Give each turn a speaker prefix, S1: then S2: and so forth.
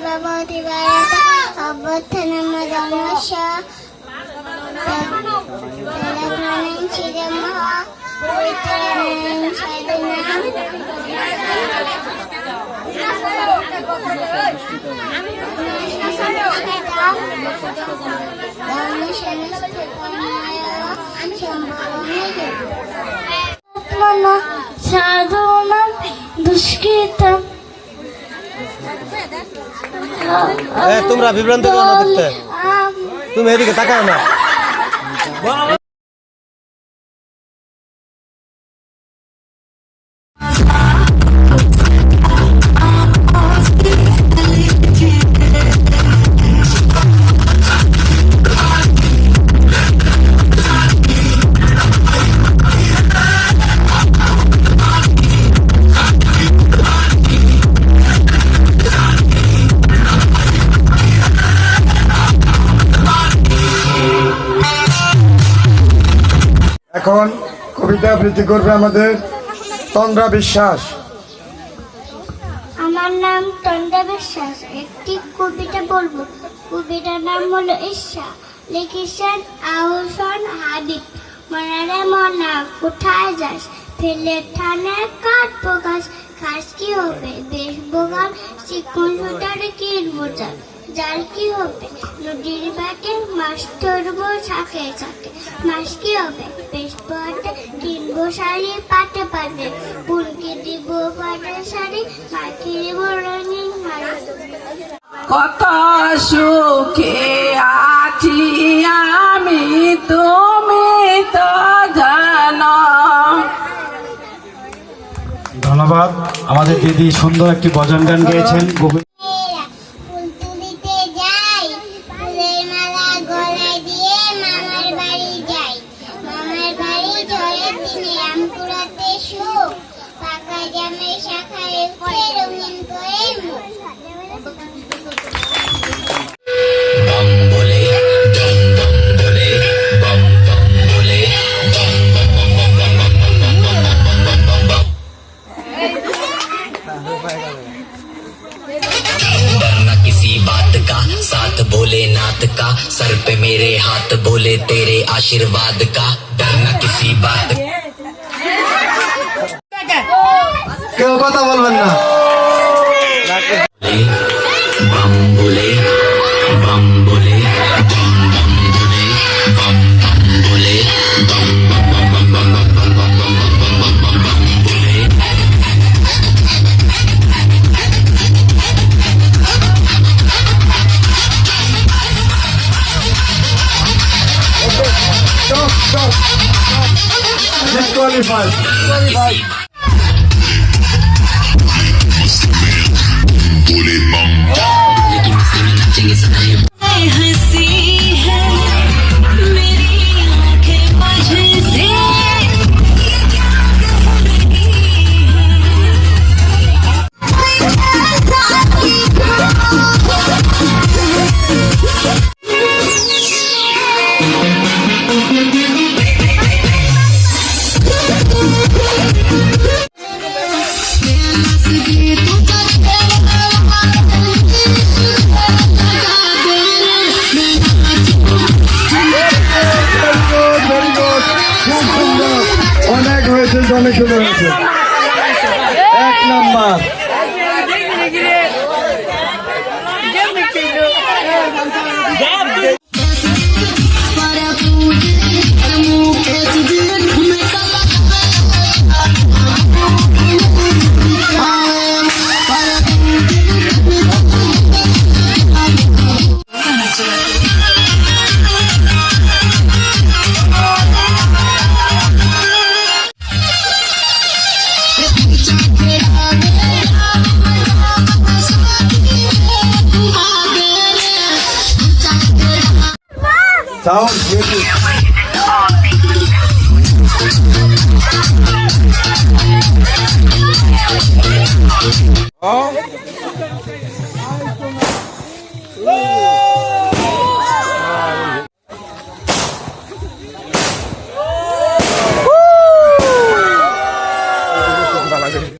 S1: প্রভৃতি বারতা অভ্যর্থনম ধর্মস্য তদগ্রহণং চিরমহ পবিত্রং সাধুনাং সাধুনাং দুষ্কৃতম।
S2: তোমরা বিভ্রান্ত করো না, দেখতে তুমি এদিকে তাকাও না।
S3: এখন কবিতা আবৃত্তি করবে আমাদের তন্দ্রা বিশ্বাস।
S1: আমার নাম তন্দ্রা বিশ্বাস। একটি কবিতা বলবো। কবিতার নাম হলো ঈর্ষা। লিখেছেন আহসান হাবিব। মনারে মনা কোথায় যাস, ফেলে ঠানে কাঠ প্রকাশ, খাস কি হবে বেশ বোগাল, চিকন সুতারে কিনবো চাল, জাল কি হবে নদীর বাটে, মাছ ধরবো শাকে শাকে, মাছ কি হবে বেশ পটে, কিনবো শাড়ি পাটে পাটে, ফুলকে দিব পাটে শাড়ি, মাখি দিব রঙিন হাড়ি।
S4: কত সুখে আছি আমি, তুমি তো জানো।
S5: ধন্যবাদ। আমাদের দিদি সুন্দর একটি ভজন গান গেয়েছেন।
S1: ফুল তুলিতে যাই, ফুলের মালা গলায় দিয়ে মামার বাড়ি যাই। মামার বাড়ি ঝড়ের দিনে আম কুড়াতে সুখ, পাকা জামের শাখায় উঠে রঙিন করে মুখ।
S6: बम बोले बम बम बोले बम बम बोले बम बम बम बम बम बम बम बम बम बम। डरना किसी बात का, साथ बोले नाथ का, सर पे मेरे हाथ बोले तेरे आशीर्वाद का। डरना किसी बात
S3: কেউ কথা বলবেন না।
S6: बम बोले बम बोले बम बम बोले बम बम बोले बम बम बम बम बम बम बम बम बम बम बम बोले।
S3: Disqualified.
S6: बोले बम लेकिन मस्ती में नाचेंगे सदाई।
S7: हंसी है मेरी आंखें वजह से,
S3: অনেক হয়েছে, অনেক সুন্দর হয়েছে। 1 নাম্বার। Sound beautiful.